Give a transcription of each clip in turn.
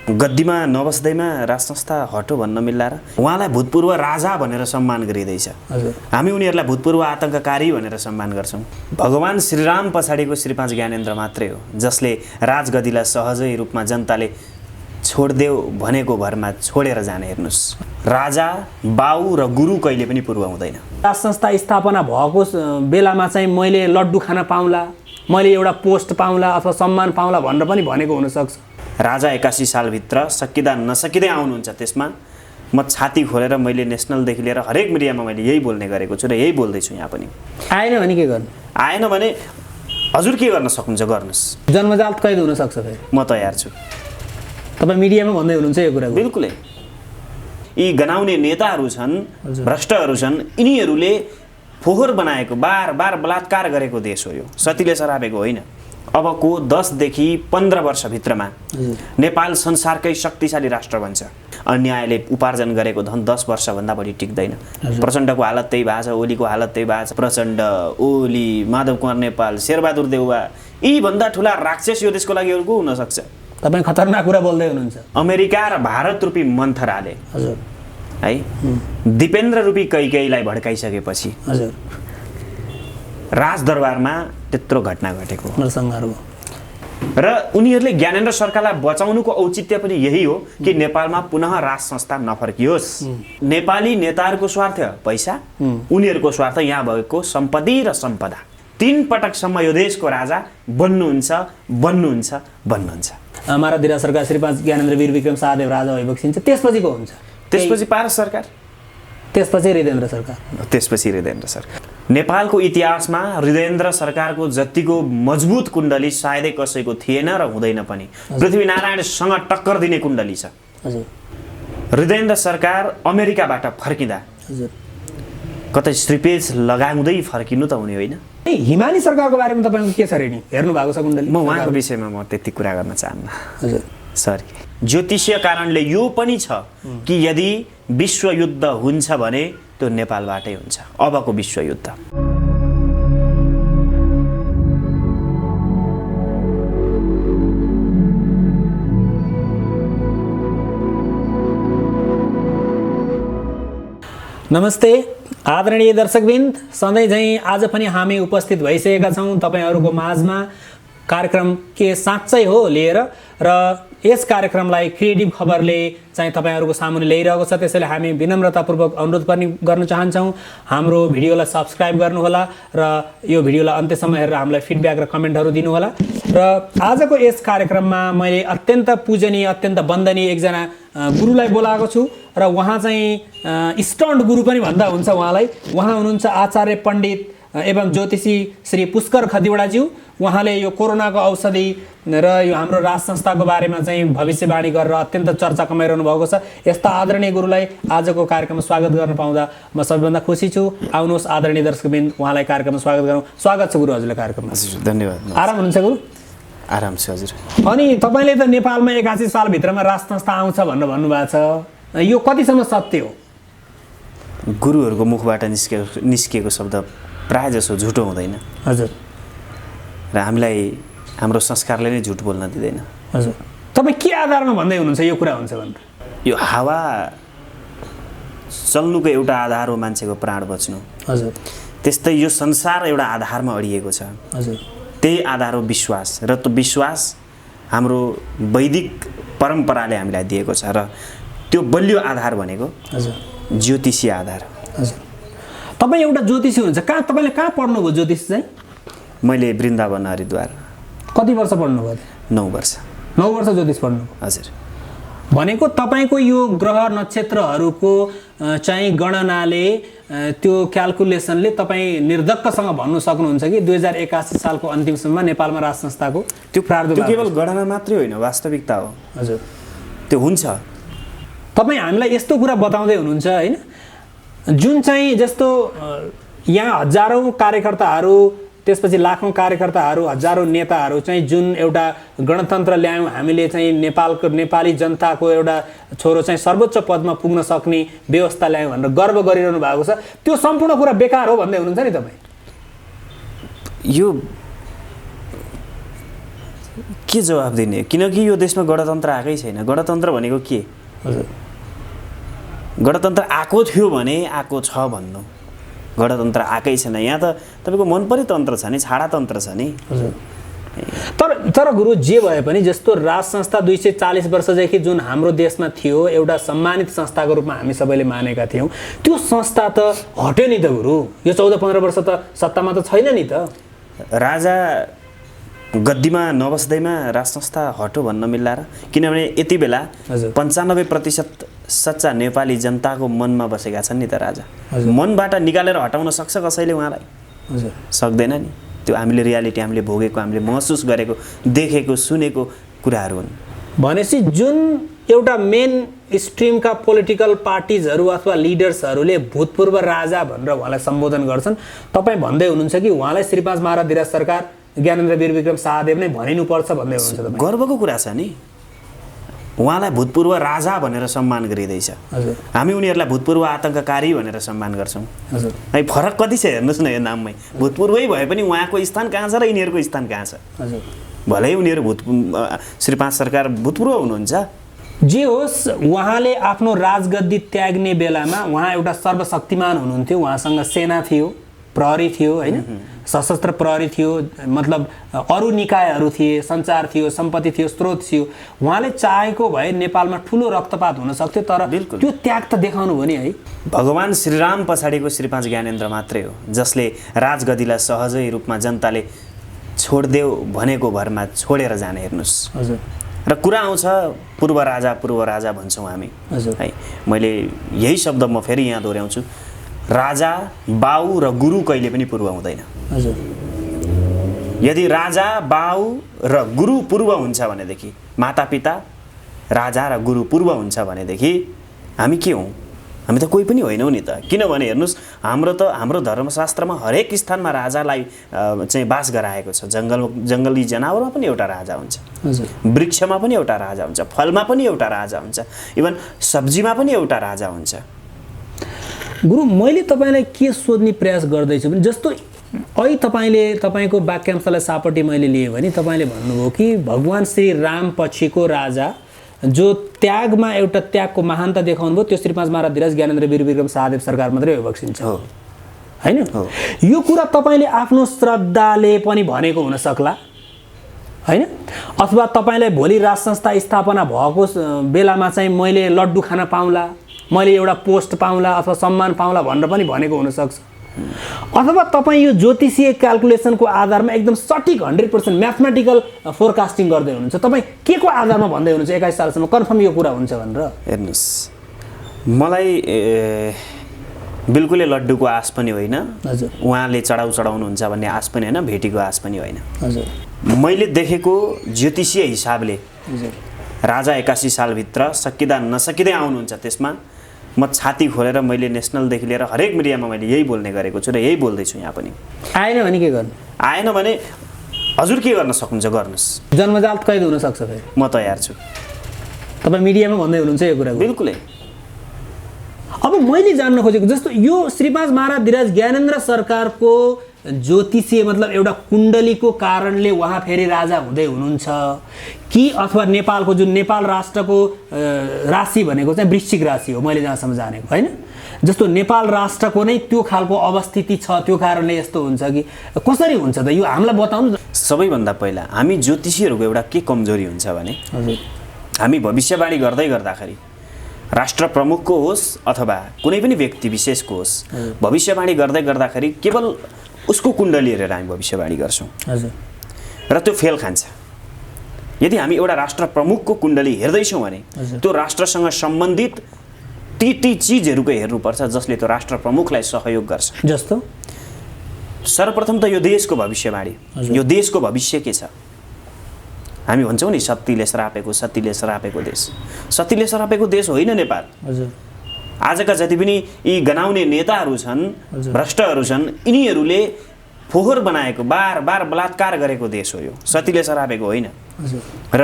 गद्दीमा नबस्दैमा राज संस्था हटो भन्न मिल्ला र उहाँलाई भूतपूर्व राजा भनेर सम्मान गरिँदैछ। हामी उनीहरूलाई भूतपूर्व आतंककारी भनेर सम्मान गर्छौँ। भगवान श्रीराम पछाडिको श्री 5 ज्ञानेन्द्र मात्रै हो जसले राजगद्दीलाई सहजै रूपमा जनताले छोडिदेऊ भनेको भरमा छोडेर जाने। हेर्नुहोस्, राजा बाउ र गुरु कहिले पनि पूर्व हुँदैन। राज संस्था स्थापना भएको बेलामा चाहिँ मैले लड्डु खान पाउँला, मैले एउटा पोस्ट पाउँला अथवा सम्मान पाउँला भनेर पनि भनेको हुनसक्छ। राजा 81 सालभित्र सकिँदा नसकिँदै आउनुहुन्छ। त्यसमा म छाती खोलेर मैले नेसनलदेखि लिएर हरेक मिडियामा मैले यही बोल्ने गरेको छु र यही बोल्दैछु। यहाँ पनि आएन भने के गर्नु? आएन भने हजुर के गर्न सक्नुहुन्छ गर्नुहोस्। जन्मजात कैद हुनसक्छ। फेरि म तयार छु। तपाईँ मिडियामा भन्दै हुनुहुन्छ यो कुरा? बिल्कुलै। यी गनाउने नेताहरू छन्, भ्रष्टहरू छन्, यिनीहरूले फोहोर बनाएको बार बार बलात्कार गरेको देश हो यो, सतीले सरापेको होइन। अबको 10 देखि 15 वर्षभित्रमा नेपाल संसारकै शक्तिशाली राष्ट्र बन्छ। अन्यायले उपार्जन गरेको धन 10 वर्षभन्दा बढी टिक्दैन। प्रचण्डको हालत त्यही भएको छ, ओलीको हालत त्यही भएको छ। प्रचण्ड, ओली, माधव कुमार नेपाल, शेरबहादुर देउवा, यी भन्दा ठुला राक्षस यो देशको लागि अरू को हुन सक्छ? तपाईँ खतरनाक कुरा बोल्दै हुनुहुन्छ। अमेरिका र भारत रूपी मन्थराले है दिपेन्द्र रूपी कैकेयीलाई भड्काइसकेपछि राजदरबारमा त्यत्रो घटना घटेको र उनीहरूले ज्ञानेन्द्र सरकारलाई बचाउनुको औचित्य पनि यही हो कि नेपालमा पुनः राज संस्था नफर्कियोस्। नेपाली नेताहरूको स्वार्थ पैसा, उनीहरूको स्वार्थ यहाँ भएको सम्पत्ति र सम्पदा। 3 पटकसम्म यो देशको राजा बन्नुहुन्छ बन्नुहुन्छ बन्नुहुन्छ। महाराज सरकार श्री 5 ज्ञानेन्द्र वीर विक्रम शाहदेव राजा भइबक्सिन्छ। त्यसपछि को हुन्छ? त्यसपछि पारस सरकार, त्यसपछि हृदयेन्द्र सरकार, त्यसपछि हृदयेन्द्र सरकार। नेपालको इतिहासमा हृदयेन्द्र सरकारको जतिको मजबुत कुण्डली सायदै कसैको थिएन र हुँदैन पनि। पृथ्वीनारायणसँग टक्कर दिने कुण्डली छ। हृदयेन्द्र सरकार अमेरिकाबाट फर्किँदा कतै श्रीपेज लगाउँदै फर्किनु त हुने होइन। हिमाली सरकारको बारेमा तपाईँको के छ रेडी? हेर्नु भएको छ कुण्डली? म उहाँको विषयमा म त्यति कुरा गर्न चाहन्न। हजुर सरी। ज्योतिषीय कारणले यो पनि छ कि यदि विश्वयुद्ध हुन्छ भने त्यो नेपालबाटै हुन्छ। अबको विश्वयुद्ध नमस्ते आदरणीय दर्शकवृन्द, सधैँ झैँ आज पनि हामी उपस्थित भइसकेका छौँ तपाईँहरूको माझमा कार्यक्रम के साँच्चै हो लिएर। र यस कार्यक्रमलाई क्रिएटिभ खबरले चाहिँ तपाईँहरूको सामुन्ने ल्याइरहेको छ। त्यसैले हामी विनम्रतापूर्वक अनुरोध पनि गर्न चाहन्छौँ, हाम्रो भिडियोलाई सब्सक्राइब गर्नुहोला र यो भिडियोलाई अन्त्यसम्म हेरेर हामीलाई फिडब्याक र कमेन्टहरू दिनुहोला। र आजको यस कार्यक्रममा मैले अत्यन्त पूजनीय, अत्यन्त वन्दनीय एकजना गुरुलाई बोलाएको छु र उहाँ चाहिँ स्टन्ट गुरु पनि भन्दा हुन्छ उहाँलाई। उहाँ हुनुहुन्छ आचार्य पण्डित एवं ज्योतिषी श्री पुष्कर खतिवडाज्यू। उहाँले यो कोरोनाको औषधि र यो हाम्रो राज संस्थाको बारेमा चाहिँ भविष्यवाणी गरेर अत्यन्त चर्चा कमाइरहनु भएको छ। यस्ता आदरणीय गुरुलाई आजको कार्यक्रममा स्वागत गर्न पाउँदा म सबैभन्दा खुसी छु। आउनुहोस् आदरणीय दर्शकवृन्द, उहाँलाई कार्यक्रममा स्वागत गरौँ। स्वागत छ गुरु हजुरलाई कार्यक्रममा। हजुर धन्यवाद। आराम हुनुहुन्छ गुरु? आराम छ हजुर। अनि तपाईँले त नेपालमा 81 सालभित्रमा राज संस्था आउँछ भनेर भन्नुभएको छ, यो कतिसम्म सत्य हो? गुरुहरूको मुखबाट निस्किएको शब्द प्राय जसो झुटो हुँदैन। हजुर। र हामीलाई हाम्रो संस्कारले नै झुट बोल्न दिँदैन। हजुर। तपाईँ के आधारमा भन्दै हुनुहुन्छ यो कुरा हुन्छ भनेर? यो हावा चल्नुको एउटा आधार हो मान्छेको प्राण बच्नु। हजुर। त्यस्तै यो संसार एउटा आधारमा अडिएको छ। हजुर। त्यही आधार हो विश्वास, र त्यो विश्वास हाम्रो वैदिक परम्पराले हामीलाई दिएको छ। र त्यो बलियो आधार भनेको हजुर ज्योतिषीय आधार। हजुर। तपाईँ एउटा ज्योतिषी हुनुहुन्छ, तपाईँले कहाँ पढ्नुभयो ज्योतिष चाहिँ? मैले वृन्दावन हरिद्वार। कति वर्ष पढ्नुभयो? 9 वर्ष। 9 वर्ष ज्योतिष पढ्नुभयो? हजुर। भनेको तपाईँको यो ग्रह नक्षत्रहरूको चाहिँ गणनाले, त्यो क्यालकुलेसनले तपाईँ निर्धक्कसँग भन्नु सक्नुहुन्छ कि 2081 सालको अन्तिमसम्म नेपालमा राज संस्थाको त्यो प्रारम्भ? त्यो केवल गणना मात्रै होइन, वास्तविकता हो। हजुर। त्यो हुन्छ। तपाईँ हामीलाई यस्तो कुरा बताउँदै हुनुहुन्छ होइन, जुन चाहिँ जस्तो यहाँ हजारौँ कार्यकर्ताहरू, त्यसपछि लाखौँ कार्यकर्ताहरू, हजारौँ नेताहरू चाहिँ जुन एउटा गणतन्त्र ल्यायौँ हामीले चाहिँ, नेपाली जनताको एउटा छोरो चाहिँ सर्वोच्च पदमा पुग्न सक्ने व्यवस्था ल्यायौँ भनेर गर्व गरिरहनु भएको छ, त्यो सम्पूर्ण कुरा बेकार हो भन्दै हुनुहुन्छ नि तपाईँ? यो के जवाफ दिने? किनकि यो देशमा गणतन्त्र आएकै छैन। गणतन्त्र भनेको के? गणतन्त्र आएको थियो भने आएको छ भन्नु, गणतन्त्र आएकै छैन। यहाँ त तपाईँको मनपरी तन्त्र छ नि, छाडा तन्त्र छ नि। तर गुरु जे भए पनि जस्तो राज संस्था 240 वर्षदेखि जुन हाम्रो देशमा थियो, एउटा सम्मानित संस्थाको रूपमा हामी सबैले मानेका थियौँ, त्यो संस्था त हट्यो नि त गुरु। यो 14-15 वर्ष त सत्तामा त छैन नि त। राजा गद्दीमा नबस्दैमा राज संस्था हट्यो भन्न मिल्ला र? किनभने यति बेला 95% सच्चा नेपाली जनताको मनमा बसेका छन् नि त राजा। मनबाट निकालेर हटाउन सक्छ कसैले उहाँलाई? सक्दैन नि। त्यो हामीले रियालिटी, हामीले भोगेको, हामीले महसुस गरेको, देखेको, सुनेको कुराहरू हुन्। भनेपछि जुन एउटा मेन स्ट्रिमका पोलिटिकल पार्टिजहरू अथवा लिडर्सहरूले भूतपूर्व राजा भनेर उहाँलाई सम्बोधन गर्छन्, तपाईँ भन्दै हुनुहुन्छ कि उहाँलाई श्री 5 महाराज धिराज सरकार, ज्ञानेन्द्र वीरविक्रम शाहदेव नै भनिनुपर्छ भन्दै हुनुहुन्छ तपाईँ? गर्वको कुरा छ नि, उहाँलाई भूतपूर्व राजा भनेर सम्मान गरिँदैछ। हामी उनीहरूलाई भूतपूर्व आतङ्ककारी भनेर सम्मान गर्छौँ। है फरक कति छ हेर्नुहोस् न यो नाममै। भूतपूर्वै भए पनि उहाँको स्थान कहाँ छ र यिनीहरूको स्थान कहाँ छ? भलै उनीहरू श्री 5 सरकार भूतपूर्व हुनुहुन्छ। जे होस्, उहाँले आफ्नो राजगद्दी त्याग्ने बेलामा उहाँ एउटा सर्वशक्तिमान हुनुहुन्थ्यो। उहाँसँग सेना थियो, प्रहरी थियो, होइन, सशस्त्र प्रहरी थियो, मतलब अरू निकायहरू थिए, सञ्चार थियो, सम्पत्ति थियो, स्रोत थियो। उहाँले चाहेको भए नेपालमा ठुलो रक्तपात हुन सक्थ्यो, तर त्यो त्याग त देखाउनु भयो नि है। भगवान श्रीराम पछाडिको श्री 5 ज्ञानेन्द्र मात्रै हो जसले राजगद्दीलाई सहजै रूपमा जनताले छोडिदेऊ भनेको भरमा छोडेर जाने। हेर्नुहोस्, र कुरा आउँछ पूर्व राजा भन्छौँ हामी है। मैले यही शब्द म फेरि यहाँ दोहोऱ्याउँछु, राजा, बाउ र गुरु कहिले पनि पूर्व हुँदैन। यदि राजा, बाउ र गुरु पूर्व हुन्छ भनेदेखि, मातापिता, राजा र गुरु पूर्व हुन्छ भनेदेखि हामी के हौँ? हामी त कोही पनि होइनौँ नि त। किनभने हेर्नुहोस्, हाम्रो धर्मशास्त्रमा हरेक स्थानमा राजालाई चाहिँ बास गराएको छ। जङ्गली जनावरमा पनि एउटा राजा हुन्छ, वृक्षमा पनि एउटा राजा हुन्छ, फलमा पनि एउटा राजा हुन्छ, इभन सब्जीमा पनि एउटा राजा हुन्छ। गुरु, मैले तपाईँलाई के सोध्ने प्रयास गर्दैछु भने, जस्तो अहिले तपाईँको वाक्यांशलाई सापट्टि मैले लिएँ भने तपाईँले भन्नुभयो कि भगवान श्री राम पछिको राजा जो त्यागमा एउटा त्यागको महानता देखाउनु भयो, त्यो श्री 5 महाराज धिराज ज्ञानेन्द्र वीरविक्रम शाहदेव सरकार मात्रै बक्सिन्छ, होइन? यो कुरा तपाईँले आफ्नो श्रद्धाले पनि भनेको हुन सक्ला, होइन? अथवा तपाईँलाई भोलि राज संस्था स्थापना भएको बेलामा चाहिँ मैले लड्डु खान पाउँला, मैले एउटा पोस्ट पाउँला अथवा सम्मान पाउँला भनेर पनि भनेको हुनसक्छ। अथवा तपाईँ यो ज्योतिषीय क्यालकुलेसनको आधारमा एकदम सटिक 100% म्याथमेटिकल फोरकास्टिङ गर्दै हुनुहुन्छ। तपाईँ के को आधारमा भन्दै हुनुहुन्छ 21 सालसम्म कन्फर्म यो कुरा हुन्छ भनेर? हेर्नुहोस्, मलाई बिल्कुलै लड्डुको आश पनि होइन, उहाँले चढाउनुहुन्छ भन्ने आश पनि होइन, भेटीको आश पनि होइन। मैले देखेको ज्योतिषीय हिसाबले राजा 81 सालभित्र सकिँदा नसकिँदै आउनुहुन्छ। त्यसमा म छाती खोलेर मैले नेसनलदेखि लिएर हरेक मिडियामा मैले यही बोल्ने गरेको छु र यही बोल्दैछु। यहाँ पनि आएन भने के गर्नु? आएन भने हजुर के गर्न सक्नुहुन्छ गर्नुहोस्, जन्मजात कैद हुनसक्छ। फेरि म तयार छु। तपाईँ मिडियामा भन्दै हुनुहुन्छ यो कुरा? बिल्कुलै। अब मैले जान्न खोजेको, जस्तो यो श्री 5 महाराज धिराज ज्ञानेन्द्र सरकारको ज्योतिषीय मतलब एउटा कुण्डलीको कारणले उहाँ फेरि राजा हुँदै हुनुहुन्छ कि अथवा नेपालको जुन नेपाल राष्ट्रको राशि भनेको चाहिँ वृश्चिक राशि हो, मैले जहाँसम्म जानेको, होइन? जस्तो नेपाल राष्ट्रको नै त्यो खालको अवस्थिति छ, त्यो कारणले यस्तो हुन्छ कि कसरी हुन्छ त? यो हामीलाई बताउनु। सबैभन्दा पहिला हामी ज्योतिषीहरूको एउटा के कमजोरी हुन्छ भने, हामी भविष्यवाणी गर्दै गर्दाखेरि राष्ट्र प्रमुखको होस् अथवा कुनै पनि व्यक्ति विशेषको होस्, भविष्यवाणी गर्दै गर्दाखेरि केवल उसको कुण्डली हेरेर हामी भविष्यवाणी गर्छौँ र त्यो फेल खान्छ। यदि हामी एउटा राष्ट्र प्रमुखको कुण्डली हेर्दैछौँ भने त्यो राष्ट्रसँग सम्बन्धित ती चिजहरूको हेर्नुपर्छ जसले त्यो राष्ट्र प्रमुखलाई सहयोग गर्छ। जस्तो सर्वप्रथम त यो देशको भविष्यवाणी, यो देशको भविष्य के छ? हामी भन्छौँ नि सत्तीले सरापेको देश। सत्तीले सरापेको देश होइन नेपाल। आजका जति पनि यी गनाउने नेताहरू छन्, भ्रष्टहरू छन्, यिनीहरूले फोहोर बनाएको, बार बार बलात्कार गरेको देश हो यो, सतीले सरापेको होइन। र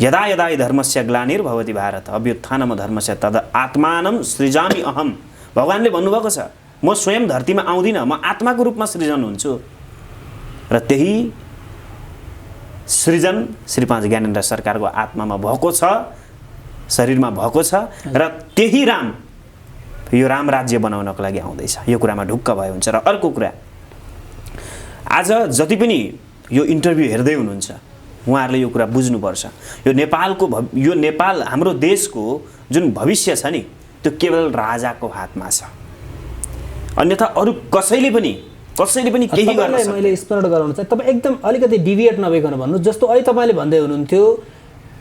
यदा यदा धर्मस्य ग्लानिर्भवति भारत अभ्युत्थानम धर्मस्य तद आत्मानं सृजामि अहम। भगवानले भन्नुभएको छ, म स्वयं धरतीमा आउँदिनँ, म आत्माको रूपमा सृजन हुन्छु। र त्यही सृजन श्री 5 ज्ञानेन्द्र सरकारको आत्मामा भएको छ, शरीरमा भएको छ र त्यही राम यो राम राज्य बनाउनको लागि आउँदैछ। यो कुरामा ढुक्क भए हुन्छ। र अर्को कुरा, आज जति पनि यो इन्टरभ्यू हेर्दै हुनुहुन्छ उहाँहरूले यो कुरा बुझ्नुपर्छ। यो नेपाल हाम्रो देशको जुन भविष्य छ नि त्यो केवल राजाको हातमा छ, अन्यथा अरू कसैले पनि केही गर्न सक्दैन। मैले स्मरण गराउन चाहे तपाईँ एकदम अलिकति डिभिएट नभइकन भन्नु, जस्तो अहिले तपाईँले भन्दै हुनुहुन्थ्यो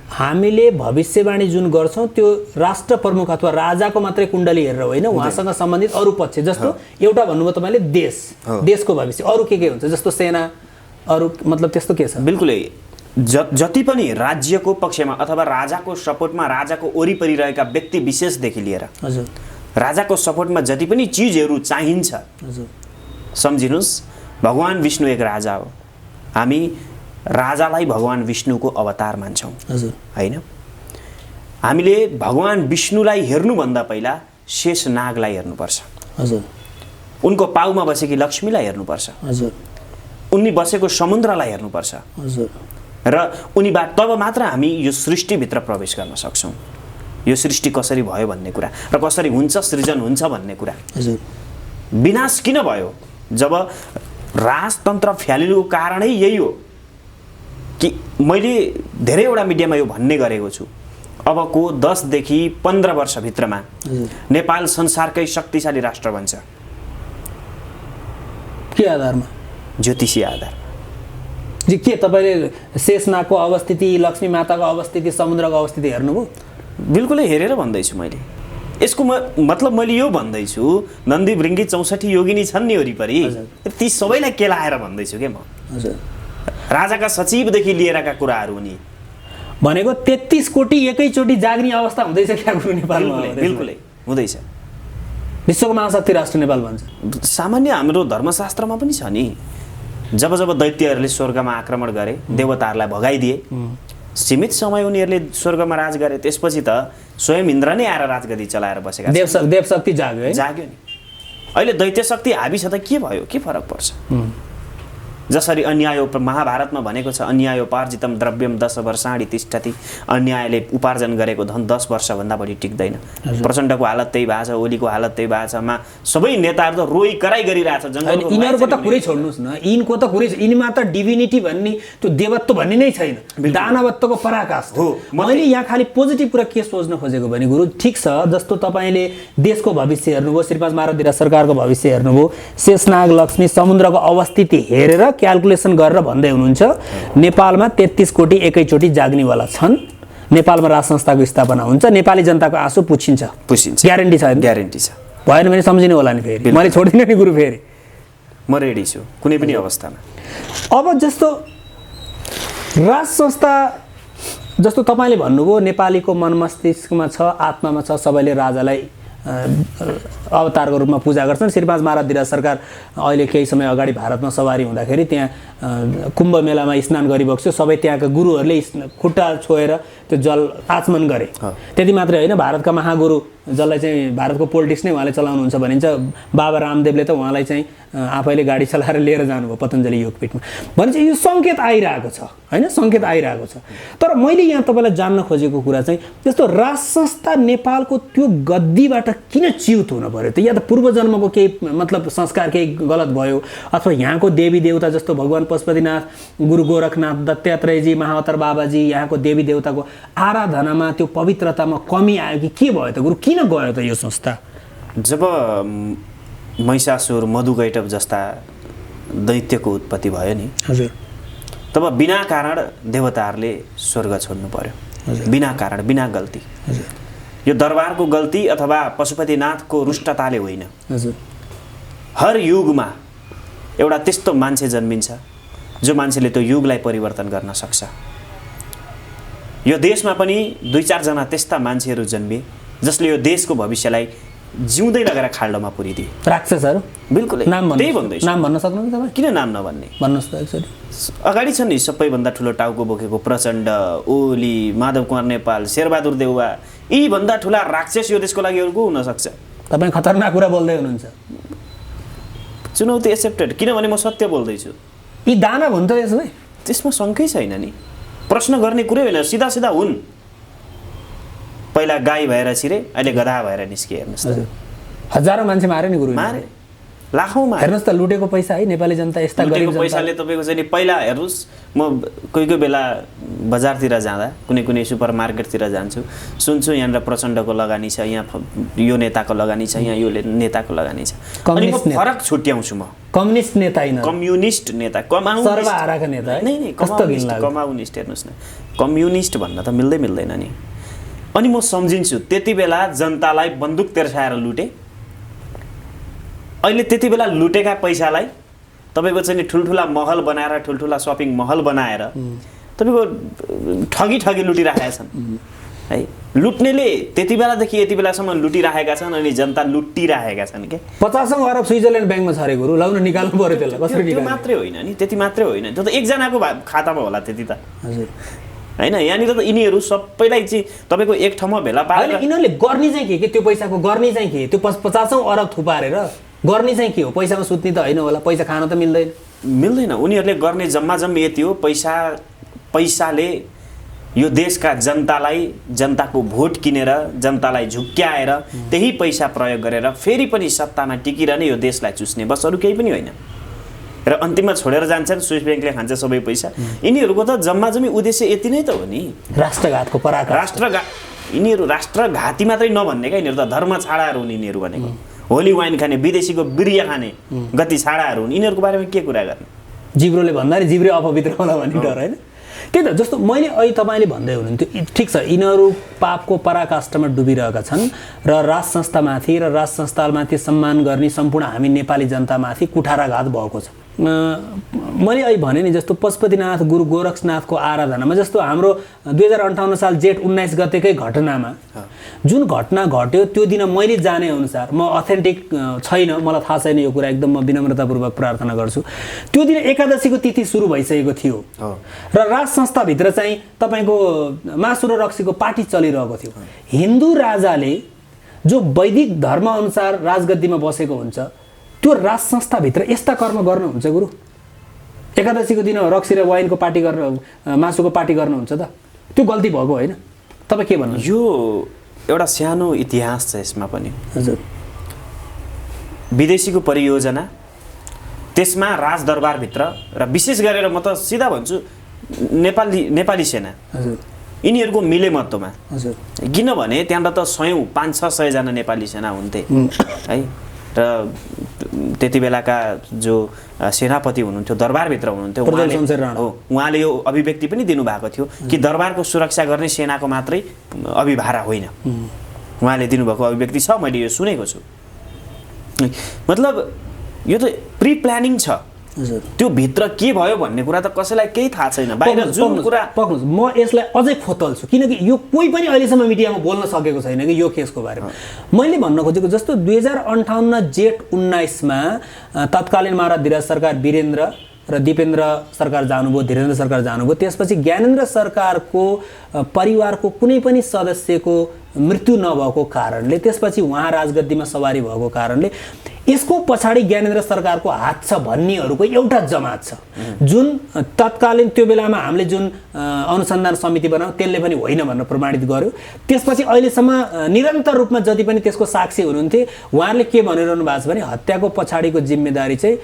हामीले भविष्यवाणी जुन गर्छौँ त्यो राष्ट्र प्रमुख अथवा राजाको मात्रै कुण्डली हेरेर होइन, उहाँसँग सम्बन्धित अरू पक्ष, जस्तो एउटा भन्नुभयो तपाईँले देशको भविष्य, अरू के हुन्छ जस्तो सेना, अरू मतलब त्यस्तो के छ? बिल्कुलै जति पनि राज्यको पक्षमा अथवा राजाको सपोर्टमा, राजाको वरिपरि रहेका व्यक्ति विशेषदेखि लिएर हजुर राजाको सपोर्टमा जति पनि चिजहरू चाहिन्छ, हजुर सम्झिनुहोस् भगवान विष्णु एक राजा हो। हामी राजालाई भगवान विष्णुको अवतार मान्छौँ हजुर होइन। हामीले भगवान विष्णुलाई हेर्नुभन्दा पहिला शेषनागलाई हेर्नुपर्छ, हजुर उनको पाउमा बसेकी लक्ष्मीलाई हेर्नुपर्छ, हजुर उनी बसेको समुद्रलाई हेर्नुपर्छ हजुर र उनीबाट तब मात्र हामी यो सृष्टिभित्र प्रवेश गर्न सक्छौँ। यो सृष्टि कसरी भयो भन्ने कुरा र कसरी हुन्छ, सृजन हुन्छ भन्ने कुरा। हजुर विनाश किन भयो? जब राजतन्त्र फ्यालिनुको कारणै यही हो कि मैले धेरैवटा मिडियामा यो भन्ने गरेको छु, अबको 10 देखि 15 वर्षभित्रमा नेपाल संसारकै शक्तिशाली राष्ट्र बन्छ। के आधारमा? ज्योतिषीय आधार। जी के तपाईँले शेषनागको अवस्थिति, लक्ष्मी माताको अवस्थिति, समुद्रको अवस्थिति हेर्नुभयो? बिल्कुलै हेरेर भन्दैछु मैले। यसको मतलब मैले यो भन्दैछु, नन्दी भृङ्गी 64 योगिनी छन् नि वरिपरि, ती सबैलाई केलाएर भन्दैछु के म। हजुर राजाका सचिवदेखि लिएरका कुराहरू नि भनेको 33 कोटी एकैचोटि जाग्ने अवस्था हुँदैछ क्या गुरु नेपालमा? बिल्कुलै हुँदैछ। विश्वको महाशक्ति राष्ट्र नेपाल भन्छ। सामान्य हाम्रो धर्मशास्त्रमा पनि छ नि, जब दैत्यहरूले स्वर्गमा आक्रमण गरे, देवताहरूलाई भगाइदिए, सीमित समय उनीहरूले स्वर्गमा राज गरे, त्यसपछि त स्वयं इन्द्र नै आएर राजगद्दी चलाएर बसेका छन्। देवशक्ति जाग्यो नि। अहिले दैत्य शक्ति हाबी छ त के भयो? के फरक पर्छ? जसरी अन्याय महाभारतमा भनेको छ, अन्यायोपार्जितम द्रव्यम 10 वर्षाणि तिष्ठति। अन्यायले उपार्जन गरेको धन 10 वर्षभन्दा बढी टिक्दैन। प्रचण्डको हालत त्यही भएको छ, ओलीको हालत त्यही भएको छ। सबै नेताहरू त रोइ कराइ गरिरहेछ। यिनीहरूको त कुरै छोड्नुहोस् न, यिनको त कुरै, यिनमा त डिभिनिटी भन्ने त्यो देवत्व भन्ने नै छैन, दानवत्वको पराकाष्ठ हो। मैले यहाँ खालि पोजिटिभ कुरा के सोच्न खोजेको भने गुरु, ठिक छ जस्तो तपाईँले देशको भविष्य हेर्नुभयो, श्री 5 महारथी सरकारको भविष्य हेर्नुभयो, शेषनाग लक्ष्मी समुद्रको अवस्थिति हेरेर क्यालकुलेसन गरेर भन्दै हुनुहुन्छ नेपालमा 33 कोटी एकैचोटि जाग्नेवाला छन्, नेपालमा राज संस्थाको स्थापना हुन्छ, नेपाली जनताको आँसु पुछिन्छ। ग्यारेन्टी छ? ग्यारेन्टी छ। भएन भने सम्झिनु होला नि फेरि, मैले छोड्दिनँ नि गुरु फेरि। म रेडी छु कुनै पनि अवस्थामा। अब जस्तो राज संस्था जस्तो तपाईँले भन्नुभयो नेपालीको मन मस्तिष्कमा छ, आत्मामा छ, सबैले राजालाई अवतारको रूपमा पूजा गर्छन्। श्री 5 महारथी सरकार अहिले केही समय अगाडि भारतमा सवारी हुँदाखेरि त्यहाँ कुम्भ मेलामा स्नान गरिबक्स्यो, सबै त्यहाँका गुरुहरूले खुट्टा छोएर त्यो जल आचमन गरे। त्यति मात्रै होइन, भारतका महागुरु जसलाई चाहिँ भारतको पोलिटिक्स नै उहाँले चलाउनुहुन्छ भनिन्छ, बाबा रामदेवले त उहाँलाई चाहिँ आफैले गाडी चलाएर लिएर जानुभयो पतञ्जलि योगपीठमा। भनेपछि यो सङ्केत आइरहेको छ होइन, सङ्केत आइरहेको छ। तर मैले यहाँ तपाईँलाई जान्न खोजेको कुरा चाहिँ जस्तो राज संस्था नेपालको त्यो गद्दीबाट किन च्युत हुन पर्यो त? या त पूर्वजन्मको केही मतलब संस्कार केही गलत भयो, अथवा यहाँको देवी देवता जस्तो भगवान पशुपतिनाथ, गुरु गोरखनाथ, दत्तात्रेयजी, महाअवतार बाबाजी, यहाँको देवी देवताको आराधनामा त्यो पवित्रतामा कमी आयो कि के भयो त गुरु? किन गयो त यो संस्था? जब महिषासुर, मधुकैटभ जस्ता दैत्यको उत्पत्ति भयो नि, हजुर, तब बिना कारण देवताहरूले स्वर्ग छोड्नु पर्यो। बिना कारण, बिना गल्ती। यो दरबारको गल्ती अथवा पशुपतिनाथको रुष्टताले होइन। हजुर, हर युगमा एउटा त्यस्तो मान्छे जन्मिन्छ जो मान्छेले त्यो युगलाई परिवर्तन गर्न सक्छ। यो देशमा पनि 2-4 जना त्यस्ता मान्छेहरू जन्मिए जसले यो देशको भविष्यलाई जिउँदै लगेर खाल्डोमा पुरिदिए। राक्षसहरू? बिल्कुल, त्यही भन्दैछु। नाम भन्न सक्नुहुन्छ तपाईँ? किन नाम नभन्ने? भन्नुहोस् त एकचोटि। अगाडि छन् नि सबैभन्दा ठुलो टाउको बोकेको प्रचण्ड, ओली, माधव कुमार नेपाल, शेरबहादुर देउवा, यी भन्दा ठुला राक्षस यो देशको लागि अरूको हुन सक्छ? तपाईँ खतरनाक कुरा बोल्दै हुनुहुन्छ। चुनौती एक्सेप्टेड, किनभने म सत्य बोल्दैछु। यी दानव हुन् त यसो? त्यसमा शङ्कै छैन नि, प्रश्न गर्ने कुरै होइन, सिधा सिधा हुन्। पहिला गाई भएर छिरे, अहिले गधा भएर निस्किए। हेर्नुहोस् त, हजारौँ मान्छे मारे नि गुरु, मारे, लाखौँमा। हेर्नुहोस् त, लुटेको पैसा है नेपाली जनता यस्ता लुटेको पैसाले तपाईँको चाहिँ नि पहिला हेर्नुहोस्, म कोही कोही बेला बजारतिर जाँदा कुनै कुनै सुपर मार्केटतिर जान्छु, सुन्छु यहाँनिर प्रचण्डको लगानी छ, यहाँ यो नेताको लगानी छ, यहाँ यो नेताको लगानी छ, अनि म फरक छुट्याउँछु। म कम्युनिस्ट नेता होइन, कम्युनिस्ट नेता, सर्वहाराका नेता, कम्युनिस्ट। हेर्नुहोस् न, कम्युनिस्ट भन्न त मिल्दैन नि। अनि म सम्झिन्छु त्यति बेला जनतालाई बन्दुक तेर्साएर लुटे, अहिले त्यति बेला लुटेका पैसालाई तपाईँको चाहिँ नि ठुल्ठुला महल बनाएर, ठुल्ठुला सपिङ महल बनाएर तपाईँको ठगी लुटिराखेका छन् है। लुट्नेले त्यति बेलादेखि यति बेलासम्म लुटिराखेका छन्, अनि जनता लुटिराखेका छन् के। 50 अर्ब स्विजरल्यान्ड ब्याङ्कमा छ अरे गुरु, लाउन निकाल्नु पर्यो त्यसलाई, कसरी त्यो मात्रै होइन नि, त्यति मात्रै होइन, त्यो त एकजनाको खातामा होला त्यति त, हजुर होइन। यहाँनिर त यिनीहरू सबैलाई चाहिँ तपाईँको एक ठाउँमा भेला पारेर, यिनीहरूले गर्ने चाहिँ के त्यो पैसाको गर्ने चाहिँ के, त्यो 50 अर्ब थुपारेर गर्ने चाहिँ के हो? पैसामा सुत्ने त होइन होला, पैसा खान त मिल्दैन। उनीहरूले गर्ने जम्मा यति हो, पैसाले यो देशका जनतालाई, जनताको भोट किनेर, जनतालाई झुक्क्याएर त्यही पैसा प्रयोग गरेर फेरि पनि सत्तामा टिकिरहने यो देशलाई चुस्ने, बस अरू केही पनि होइन। र अन्तिममा छोडेर जान्छन्, स्विस ब्याङ्कले खान्छ सबै पैसा। यिनीहरूको त जम्मी उद्देश्य यति नै त हो नि, राष्ट्रघातको पराकाष्ठा। यिनीहरू राष्ट्रघाती मात्रै नभन्ने क्या, यिनीहरू त धर्म छाडाहरू हुन्। यिनीहरू भनेको होली वाइन खाने, विदेशीको बिरिया खाने गति छाडाहरू हुन्। यिनीहरूको बारेमा के कुरा गर्ने? जिब्रोले भन्दा जिब्रो अपवित्र होला भन्ने डर होइन। त्यही त, जस्तो मैले अहिले तपाईँले भन्दै हुनुहुन्थ्यो, ठिक छ, यिनीहरू पापको पराकाष्ठमा डुबिरहेका छन् र राज संस्थामाथि र राज संस्थामाथि सम्मान गर्ने सम्पूर्ण हामी नेपाली जनतामाथि कुठाराघात भएको छ। मैले अहिले भने नि, जस्तो पशुपतिनाथ गुरु गोरक्षनाथको आराधनामा, जस्तो हाम्रो 2058 साल जेठ 19 गतेकै घटनामा जुन घटना घट्यो, त्यो दिन मैले जाने अनुसार, म अथेन्टिक छैन, मलाई थाहा छैन यो कुरा, एकदम म विनम्रतापूर्वक प्रार्थना गर्छु, त्यो दिन एकादशीको तिथि सुरु भइसकेको थियो र राज संस्थाभित्र चाहिँ तपाईँको मासु र रक्सीको पार्टी चलिरहेको थियो। हिन्दू राजाले जो वैदिक धर्म अनुसार राजगद्दीमा बसेको हुन्छ, त्यो राज संस्थाभित्र यस्ता कर्म गर्नुहुन्छ गुरु? एकादशीको दिन रक्सी र वाइनको पार्टी गर्न, मासुको पार्टी गर्नुहुन्छ त? त्यो गल्ती भएको होइन? तपाईँ के भन्नु? यो एउटा सानो इतिहास छ यसमा पनि। हजुर, विदेशीको परियोजना, त्यसमा राजदरबारभित्र, र विशेष गरेर म त सिधा भन्छु नेपाली सेना, हजुर, यिनीहरूको मिलेमत्वमा। हजुर, किनभने त्यहाँबाट त 500-600 जना नेपाली सेना हुन्थे है, र त्यति बेलाका जो सेनापति हुनुहुन्थ्यो, दरबारभित्र हुनुहुन्थ्यो, उहाँले यो अभिव्यक्ति पनि दिनुभएको थियो कि दरबारको सुरक्षा गर्ने सेनाको मात्रै अभिभारा होइन। उहाँले दिनुभएको अभिव्यक्ति छ, मैले यो सुनेको छु। मतलब यो त प्री प्लानिङ छ, त्यो भित्र के भयो भन्ने कुरा त कसैलाई केही थाहा छैन। बाहिर जुन कुरा पक्नुहोस्, म यसलाई अझै खोतल्छु, किनकि यो कोही पनि अहिलेसम्म मिडियामा बोल्न सकेको छैन कि यो केसको बारेमा। मैले भन्न खोजेको, जस्तो 2058 जेठ 19 मा तत्कालीन महाराज धिराज सरकार वीरेन्द्र र दिपेन्द्र सरकार जानुभयो, धीरेन्द्र सरकार जानुभयो। त्यसपछि ज्ञानेन्द्र सरकारको परिवारको कुनै पनि सदस्यको मृत्यु नभएको कारणले, त्यसपछि उहाँ राजगद्दीमा सवारी भएको कारणले यसको पछाडि ज्ञानेन्द्र सरकारको हात छ भन्नेहरूको एउटा जमात छ, जुन तत्कालीन त्यो बेलामा हामीले जुन अनुसन्धान समिति बनायौँ त्यसले पनि होइन भनेर प्रमाणित गर्यो। त्यसपछि अहिलेसम्म निरन्तर रूपमा जति पनि त्यसको साक्षी हुनुहुन्थे, उहाँहरूले के भनिरहनु भएको छ भने हत्याको पछाडिको जिम्मेदारी चाहिँ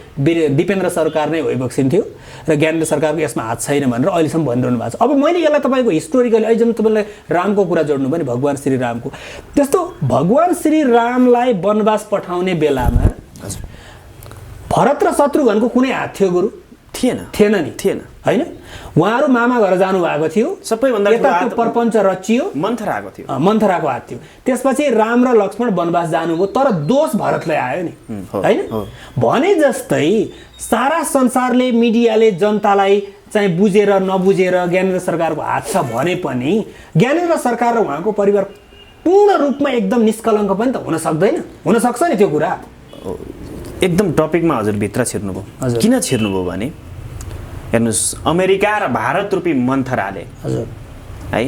दिपेन्द्र सरकार नै भइबक्सिन्थ्यो र ज्ञानेन्द्र सरकारको यसमा हात छैन भनेर अहिलेसम्म भनिरहनु भएको छ। अब मैले यसलाई तपाईँको हिस्टोरिकली, अहिले जुन तपाईँलाई रामको कुरा जोड्नु पनि, भगवान् श्री रामको, त्यस्तो भगवान् श्री रामलाई वनवास पठाउने बेलामा भरत र शत्रुघ्नको कुनै हात थियो गुरु? थिएन नि, थिएन होइन। उहाँहरू मामा घर जानु भएको थियो, सबैभन्दा त्यो प्रपञ्च रचियो, मन्थराको थियो, मन्थराको हात थियो। त्यसपछि राम र लक्ष्मण वनवास जानुभयो, तर दोष भरतलाई आयो नि, होइन? भने जस्तै सारा संसारले, मिडियाले जनतालाई चाहिँ बुझेर नबुझेर ज्ञानेन्द्र सरकारको हात छ भने पनि ज्ञानेन्द्र सरकार र उहाँको परिवार पूर्ण रूपमा एकदम निष्कलङ्क पनि त हुन सक्दैन, हुन सक्छ नि त्यो कुरा। एकदम टपिकमा हजुर भित्र छिर्नुभयो। किन छिर्नुभयो भने हेर्नुहोस्, अमेरिका र भारत रूपी मन्थराले हजुर है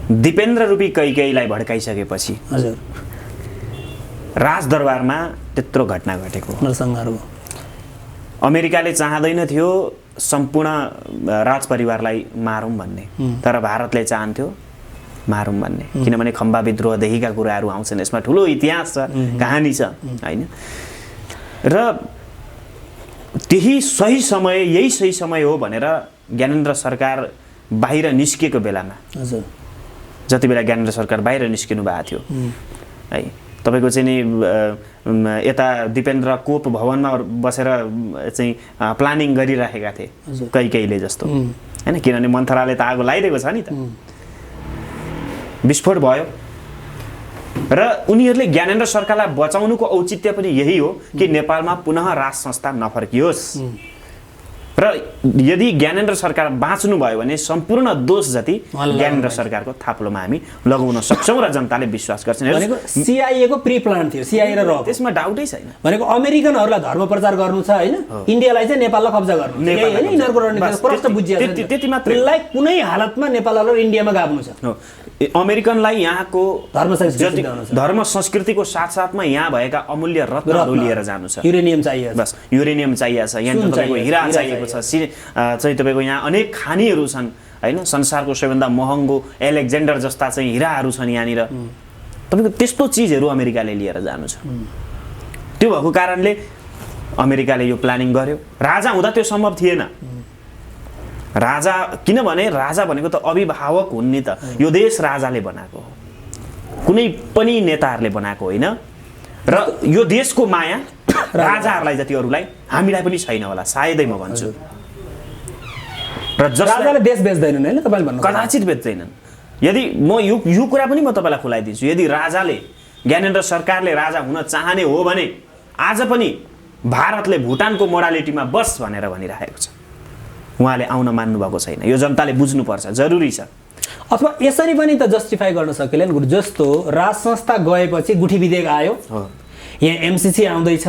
दिपेन्द्र रूपी कैकेयीलाई भड्काइसकेपछि हजुर राजदरबारमा त्यत्रो घटना घटेको। नरसंहार हो। अमेरिकाले चाहँदैन थियो सम्पूर्ण राजपरिवारलाई मारौँ भन्ने, तर भारतले चाहन्थ्यो मारौँ भन्ने, किनभने खम्बा विद्रोहदेखिका कुराहरू आउँछन्, यसमा ठुलो इतिहास छ, कहानी छ होइन। र त्यही सही समय, यही सही समय हो भनेर ज्ञानेन्द्र सरकार बाहिर निस्किएको बेलामा, हजुर, जति बेला ज्ञानेन्द्र सरकार बाहिर निस्किनु भएको थियो है, तपाईँको चाहिँ नि यता दिपेन्द्र कोप भवनमा बसेर चाहिँ प्लानिङ गरिराखेका थिए कहीले जस्तो होइन, किनभने मन्त्रालय त आगो लगाइदिएको छ नि त। विस्फोट भयो र उनीहरूले ज्ञानेन्द्र सरकारलाई बचाउनुको औचित्य पनि यही हो कि नेपालमा पुनः राज संस्था नफर्कियोस्। र यदि ज्ञानेन्द्र सरकार बाँच्नु भयो भने सम्पूर्ण दोष जति ज्ञानेन्द्र सरकारको थाप्लोमा हामी लगाउन सक्छौँ र जनताले विश्वास गर्छन्। भनेको CIA को प्री प्लान थियो, CIA र र त्यसमा डाउटै छैन। भनेको अमेरिकनहरूलाई धर्म प्रचार गर्नु छ होइन, इन्डियालाई चाहिँ नेपाललाई कब्जा गर्नु होइन, यिनीहरूको रणनीति प्रष्ट बुझिया छ। त्यति मात्र, यसलाई कुनै हालतमा नेपाललाई र इन्डियामा गाब्नु छ। अमेरिकनलाई यहाँको धर्म संस्कृतिको साथसाथमा यहाँ भएका अमूल्य रत्नहरू लिएर जानु छ। युरेनियम चाहियो, बस युरेनियम चाहिएको छ, यहाँ तपाईँको हिरा चाहिएको छ, चाहिँ तपाईँको यहाँ अनेक खानीहरू छन् होइन, संसारको सबैभन्दा महँगो एलेक्जेन्डर जस्ता चाहिँ हिराहरू छन् यहाँनिर। तपाईँको त्यस्तो चिजहरू अमेरिकाले लिएर जानु छ। त्यो भएको कारणले अमेरिकाले यो प्लानिङ गर्यो। राजा हुँदा त्यो सम्भव थिएन। राजा, किनभने राजा भनेको त अभिभावक हुन् नि त, यो देश राजाले बनाएको हो, कुनै पनि नेताहरूले बनाएको होइन। र यो देशको माया राजाहरूलाई जति अरूलाई हामीलाई पनि छैन होला सायदै म भन्छु। र राजाले देश बेच्दैनन् हैन, तपाईले भन्नु कदाचित बेच्दैनन्। यदि म यो कुरा पनि म तपाईँलाई खुलाइदिन्छु, यदि राजाले, ज्ञानेन्द्र सरकारले राजा हुन चाहने हो भने आज पनि भारतले भुटानको मोडालिटीमा बस भनेर भनिरहेको छ। उहाँले आउन मान्नु भएको छैन, यो जनताले बुझ्नुपर्छ, जरुरी छ। अथवा यसरी पनि त जस्टिफाई गर्न सकिएन गुरु, जस्तो राज संस्था गएपछि गुठी विधेयक आयो, यहाँ MCC आउँदैछ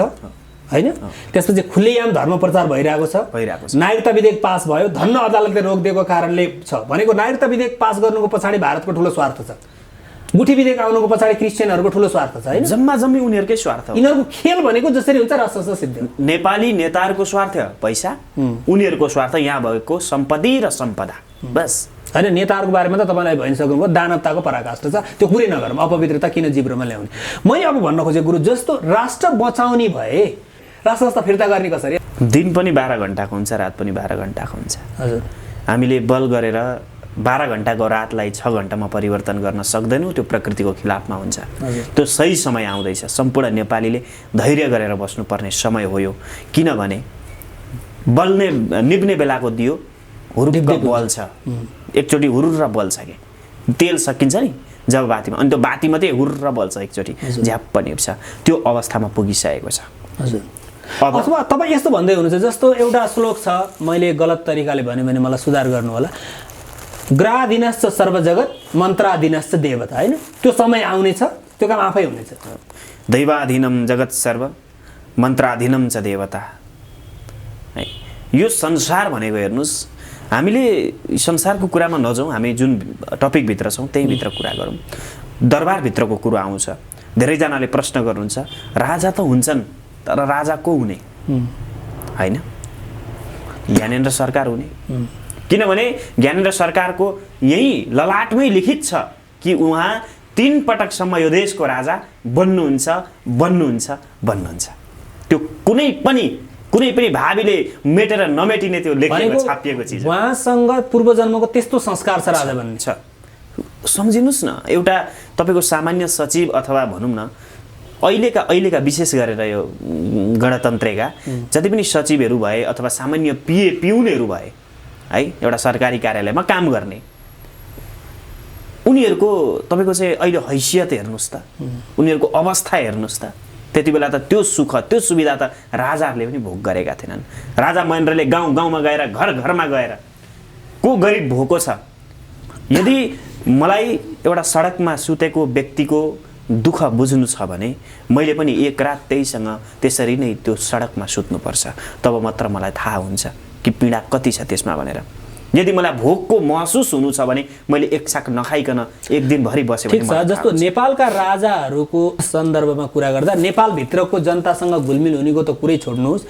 होइन, त्यसपछि खुल्लेआम धर्म प्रचार भइरहेको छ, नागरिकता विधेयक पास भयो, धन्न अदालतले रोकिदिएको कारणले छ। भनेको नागरिकता विधेयक पास गर्नुको पछाडि भारतको ठुलो स्वार्थ छ, गुठी विधेयक आउनुको पछाडि क्रिस्चियनहरूको ठुलो स्वार्थ छ होइन, जम्मा जम्मी उनीहरूकै स्वार्थ हो। यिनीहरूको खेल भनेको जसरी हुन्छ राज संस्था सिद्ध। नेपाली नेताहरूको स्वार्थ पैसा, उनीहरूको स्वार्थ यहाँ भएको सम्पत्ति र सम्पदा, बस होइन। नेताहरूको बारेमा त तपाईँलाई भनिसक्नुभयो, दानवताको पराकाष्ठ छ, त्यो कुरै नगरौँ, अपवित्रता किन जिब्रोमा ल्याउने। मैले अब भन्न खोजेँ गुरु, जस्तो राष्ट्र बचाउने भए राज संस्था फिर्ता गर्ने कसरी? दिन पनि 12 घण्टाको हुन्छ, रात पनि 12 घण्टाको हुन्छ। हजुर, हामीले बल गरेर 12 घण्टाको रातलाई 6 घण्टामा परिवर्तन गर्न सक्दैनौँ, त्यो प्रकृतिको खिलाफमा हुन्छ। त्यो सही समय आउँदैछ, सम्पूर्ण नेपालीले धैर्य गरेर बस्नुपर्ने समय हो यो। किनभने बल्ने निब्ने बेलाको दियो हुरुक्क बल्छ, एकचोटि हुरुर बल्छ कि तेल सकिन्छ नि जब बातीमा, अनि त्यो बाती मात्रै हुरुर बल्छ एकचोटि, झ्याप्प निप्छ, त्यो अवस्थामा पुगिसकेको छ। हजुर, अथवा तपाईँ यस्तो भन्दै हुनुहुन्छ, जस्तो एउटा श्लोक छ, मैले गलत तरिकाले भन्यो भने मलाई सुधार गर्नु होला, ग्रहाधीनश्च सर्वजगत मन्त्राधीनश्च देवता होइन, त्यो समय आउनेछ, त्यो काम आफै हुनेछ। दैवाधीनम जगत सर्व मन्त्राधीनम च देवता। यो संसार भनेको हेर्नुहोस्, हामीले संसारको कुरामा नजाउँ, हामी जुन टपिकभित्र छौँ त्यही भित्र कुरा गरौँ। दरबारभित्रको कुरो आउँछ, धेरैजनाले प्रश्न गर्नुहुन्छ, राजा त हुन्छन् तर राजा को हुने होइन? ज्ञानेन्द्र सरकार हुने, किनभने ज्ञानेन्द्र सरकारको यही ललाटमै लिखित छ कि उहाँ 3 पटकसम्म यो देशको राजा बन्नुहुन्छ बन्नुहुन्छ बन्नुहुन्छ। त्यो कुनै पनि भावीले मेटेर नमेटिने त्यो लेखिएको छापिएको चिज, उहाँसँग पूर्वजन्मको त्यस्तो संस्कार छ राजा बन्ने छ। सम्झिनुहोस् न, एउटा तपाईँको सामान्य सचिव अथवा भनौँ न अहिलेका विशेष गरेर यो गणतन्त्रका जति पनि सचिवहरू भए अथवा सामान्य पिउनहरू भए है, एउटा सरकारी कार्यालयमा काम गर्ने, उनीहरूको तपाईँको चाहिँ अहिले हैसियत हेर्नुहोस् त, उनीहरूको अवस्था हेर्नुहोस् त। त्यति बेला त त्यो सुख, त्यो सुविधा त राजाहरूले पनि भोग गरेका थिएनन्। राजा महेन्द्रले गाउँ गाउँमा गएर, घर घरमा गएर, को गरिब भोको छ, यदि मलाई एउटा सडकमा सुतेको व्यक्तिको दुःख बुझ्नु छ भने मैले पनि एक रात त्यहीसँग त्यसरी नै त्यो सडकमा सुत्नुपर्छ, तब मात्र मलाई थाहा हुन्छ कि पीडा कति छ त्यसमा भनेर। यदि मलाई भोकको महसुस हुनु छ भने मैले एक साक नखाइकन एक दिनभरि बसेँ भने ठिक छ। मलाई जस्तो नेपालका राजाहरूको सन्दर्भमा कुरा गर्दा नेपालभित्रको जनतासँग घुलमिल हुनेको त कुरै छोड्नुहोस्,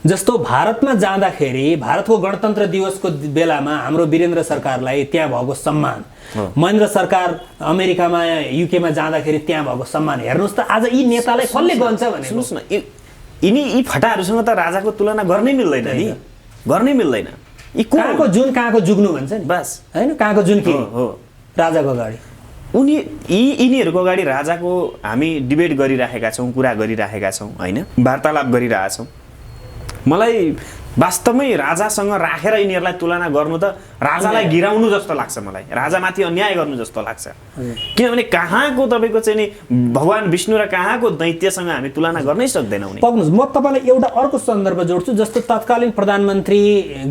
जस्तो भारतमा जाँदाखेरि भारतको गणतन्त्र दिवसको बेलामा हाम्रो वीरेन्द्र सरकारलाई त्यहाँ भएको सम्मान, महेन्द्र सरकार अमेरिकामा युकेमा जाँदाखेरि त्यहाँ भएको सम्मान हेर्नुहोस् त। आज यी नेतालाई कसले गन्छ भने सुन्नुहोस् न, यी फटाहरूसँग त राजाको तुलना गर्नै मिल्दैन नि, गर्नै मिल्दैन। यी कहाँको जुन कहाँको जुग्नु भन्छ नि, बस होइन, कहाँको जुन के हो राजाको अगाडि यिनीहरूको अगाडि राजाको हामी डिबेट गरिराखेका छौँ, कुरा गरिराखेका छौँ, होइन, वार्तालाप गरिरहेछौँ। मलाई वास्तवमै राजासँग राखेर यिनीहरूलाई तुलना गर्नु त राजालाई गिराउनु जस्तो लाग्छ, मलाई राजामाथि अन्याय गर्नु जस्तो लाग्छ। किनभने कहाँको तपाईँको चाहिँ नि भगवान विष्णु र कहाँको दैत्यसँग हामी तुलना गर्नै सक्दैनौँ नि। पक्नुहोस्, म तपाईँलाई एउटा अर्को सन्दर्भ जोड्छु। जस्तो तत्कालीन प्रधानमन्त्री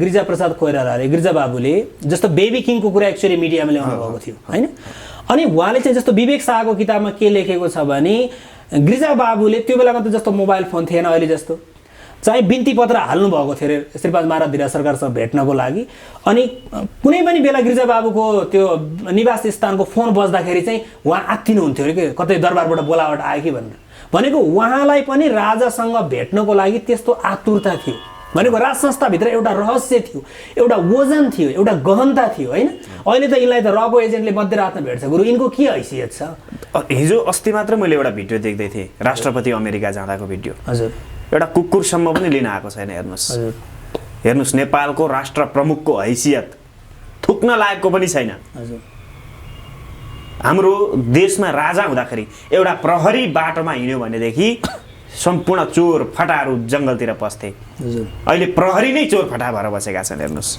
गिरिजाप्रसाद कोइरालाले, गिरिजा बाबुले जस्तो बेबी किङको कुरा एक्चुअली मिडियामा ल्याउनु भएको थियो, होइन। अनि उहाँले चाहिँ जस्तो विवेक शाहको किताबमा के लेखेको छ भने गिरिजा बाबुले त्यो बेलामा त जस्तो मोबाइल फोन थिएन अहिले जस्तो, चाहिँ बिन्ती पत्र हाल्नु भएको थियो अरे श्रीपाद महाराज धिराज सरकारसँग भेट्नको लागि। अनि कुनै पनि बेला गिरिजा बाबुको त्यो निवास स्थानको फोन बज्दाखेरि चाहिँ उहाँ आत्तिनुहुन्थ्यो अरे कि कतै दरबारबाट बोलावट आयो कि भनेर। भनेको उहाँलाई पनि राजासँग भेट्नको लागि त्यस्तो आतुरता थियो। भनेको राज संस्थाभित्र एउटा रहस्य थियो, एउटा वजन थियो, एउटा गहनता थियो, होइन। अहिले त यिनलाई त रको एजेन्टले मध्यरातमा भेट्छ। गुरु यिनको के हैसियत छ? हिजो अस्ति मात्र मैले एउटा भिडियो देख्दै थिएँ, राष्ट्रपति अमेरिका जाँदाको भिडियो। हजुर, एउटा कुकुरसम्म पनि लिन आएको छैन। हेर्नुहोस् नेपालको राष्ट्र प्रमुखको हैसियत थुक्न लायकको पनि छैन। हाम्रो देशमा राजा हुँदाखेरि एउटा प्रहरी बाटोमा हिँड्यो भनेदेखि सम्पूर्ण चोर फटाहरू जङ्गलतिर पस्थे। अहिले प्रहरी नै चोर फटा भएर बसेका छन्। हेर्नुहोस्,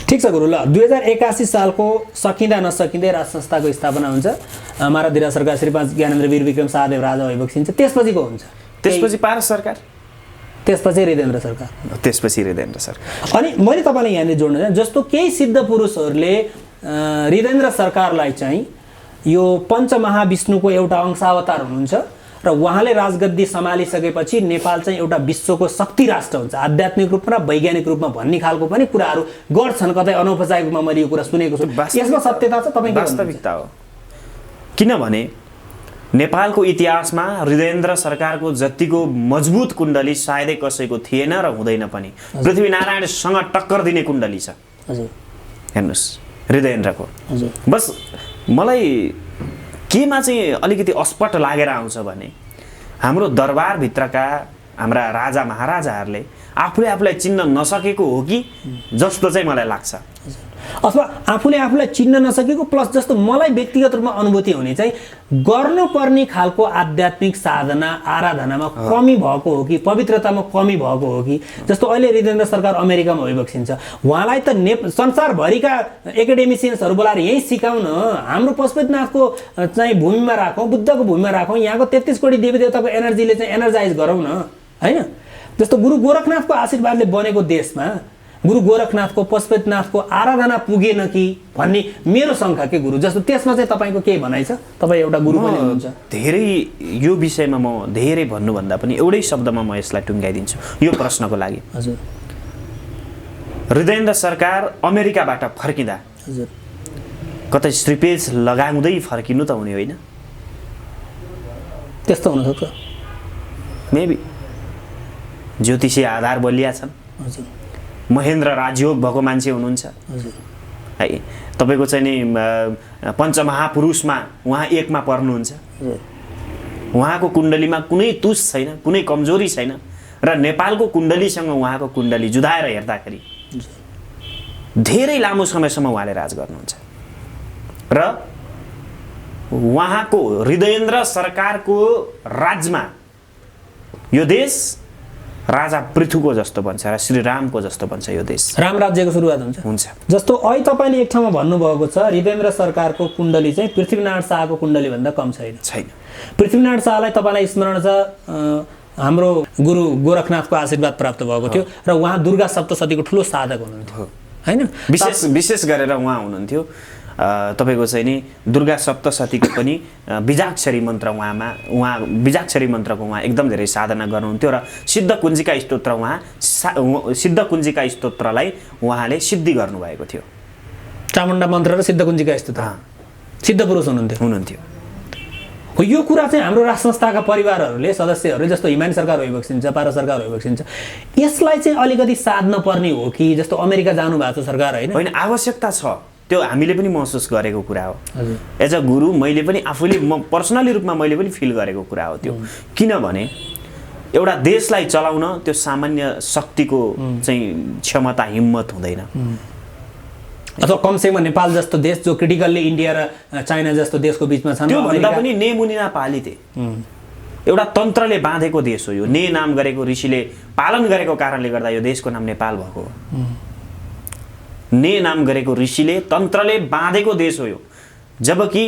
ठिक छ गुरु। ल, 2081 सालको सकिँदा नसकिँदै राज संस्थाको स्थापना हुन्छ। महाराज धिराज सरकार, श्रीपाद ज्ञानेन्द्र वीर विक्रम शाहदेव राजा भइबक्सिन्छ। त्यसपछि को हुन्छ? त्यसपछि पारस सरकार, त्यसपछि हृदयेन्द्र सरकार, त्यसपछि हृदयेन्द्र सरकार। अनि मैले तपाईँलाई यहाँनिर जोड्नु चाहन्छु, जस्तो केही सिद्ध पुरुषहरूले हृदयेन्द्र सरकारलाई चाहिँ यो पञ्चमहाविष्णुको एउटा अंशावतार हुनुहुन्छ र उहाँले राजगद्दी सम्हालिसकेपछि नेपाल चाहिँ एउटा विश्वको शक्ति राष्ट्र हुन्छ आध्यात्मिक रूपमा र वैज्ञानिक रूपमा भन्ने खालको पनि कुराहरू गर्छन्। कतै अनौपचारिक रूपमा मैले यो कुरा सुनेको छु। यसमा सत्यता छ? तपाईँ वास्तविकता हो। किनभने नेपालको इतिहासमा हृदयेन्द्र सरकारको जतिको मजबुत कुण्डली सायदै कसैको थिएन र हुँदैन पनि। पृथ्वीनारायणसँग टक्कर दिने कुण्डली छ। हेर्नुहोस् हृदयेन्द्रको। बस मलाई केमा चाहिँ अलिकति अस्पट लागेर आउँछ भने हाम्रो दरबारभित्रका हाम्रा राजा महाराजाहरूले आफूले आफूलाई चिन्न नसकेको हो कि जस्तो चाहिँ मलाई लाग्छ। अथवा आफूले आफूलाई चिन्न नसकेको प्लस जस्तो मलाई व्यक्तिगत रूपमा अनुभूति हुने चाहिँ गर्नुपर्ने खालको आध्यात्मिक साधना आराधनामा कमी भएको हो कि पवित्रतामा कमी भएको हो कि। जस्तो अहिले हृदयेन्द्र सरकार अमेरिकामा भइबक्सिन्छ, उहाँलाई त संसारभरिका एकाडेमिसियन्सहरू बोलाएर यहीँ सिकाउन, हाम्रो पशुपतिनाथको चाहिँ भूमिमा राखौँ, बुद्धको भूमिमा राखौँ, यहाँको 33 कोटी देवी देवताको एनर्जीले चाहिँ एनर्जाइज गरौँ न, होइन। जस्तो गुरु गोरखनाथको आशीर्वादले बनेको देशमा गुरु गोरखनाथको पशुपतिनाथको आराधना पुगेन कि भन्ने मेरो शङ्का के गुरु। जस्तो त्यसमा चाहिँ तपाईँको केही भनाइ छ? तपाईँ एउटा गुरु पनि हुनुहुन्छ। धेरै यो विषयमा म धेरै भन्नुभन्दा पनि एउटै शब्दमा म यसलाई टुङ्गाइदिन्छु यो प्रश्नको लागि। हजुर, हृदयेन्द्र सरकार अमेरिकाबाट फर्किँदा हजुर कतै श्रीपेज लगाउँदै फर्किनु त हुने होइन? त्यस्तो हुनसक्छ। मेबी ज्योतिषीय आधार बलिया छन्। हजुर, महेन्द्र राजयोग भएको मान्छे हुनुहुन्छ है। तपाईँको चाहिँ नि पञ्चमहापुरुषमा उहाँ एकमा पर्नुहुन्छ। उहाँको कुण्डलीमा कुनै तुस छैन, कुनै कमजोरी छैन र नेपालको कुण्डलीसँग उहाँको कुण्डली जुधाएर हेर्दाखेरि धेरै लामो समयसम्म उहाँले राज गर्नुहुन्छ र उहाँको हृदयेन्द्र सरकारको राजमा यो देश राजा पृथुको जस्तो बन्छ र श्रीरामको जस्तो बन्छ। यो देश राम राज्यको सुरुवात हुन्छ। जस्तो अहिले तपाईँले एक ठाउँमा भन्नुभएको छ हृदयेन्द्र सरकारको कुण्डली चाहिँ पृथ्वीनारायण शाहको कुण्डली भन्दा कम छैन। पृथ्वीनारायण शाहलाई तपाईँलाई स्मरण छ हाम्रो गुरु गोरखनाथको आशीर्वाद प्राप्त भएको थियो र उहाँ दुर्गा सप्तशतीको ठुलो साधक हुनुहुन्थ्यो, होइन। विशेष गरेर उहाँ हुनुहुन्थ्यो तपाईँको चाहिँ नि दुर्गा सप्तशतीको पनि बीजाक्षरी मन्त्र उहाँ बीजाक्षरी मन्त्रको उहाँ एकदम धेरै साधना गर्नुहुन्थ्यो र सिद्धकुञ्जिका स्तोत्रलाई उहाँले सिद्धि गर्नुभएको थियो। चामुण्डा मन्त्र र सिद्धकुञ्जीका यस्तो त सिद्ध पुरुष हुनुहुन्थ्यो। हो यो कुरा चाहिँ हाम्रो राज संस्थाका परिवारहरूले सदस्यहरूले जस्तो हिमानी सरकार भइबक्सिन्छ, पारा सरकार भइबक्सिन्छ, यसलाई चाहिँ अलिकति साध्न पर्ने हो कि जस्तो अमेरिका जानु भएको छ सरकार होइन आवश्यकता छ, त्यो हामीले पनि महसुस गरेको कुरा हो। एज अ गुरु मैले पनि आफूले पर्सनली रूपमा मैले पनि फिल गरेको कुरा हो त्यो। किनभने एउटा देशलाई चलाउन त्यो सामान्य शक्तिको चाहिँ क्षमता हिम्मत हुँदैन। अथवा कमसेकम नेपाल जस्तो देश जो क्रिटिकल्ली इन्डिया र चाइना जस्तो देशको बिचमा छन्, त्यो भन्दा पनि नेमुनिना पालिते एउटा तन्त्रले बाँधेको देश हो यो। ने नाम गरेको ऋषिले पालन गरेको कारणले गर्दा यो देशको नाम नेपाल भएको हो। ने नाम गरेको ऋषिले तन्त्रले बाँधेको देश हो यो। जबकि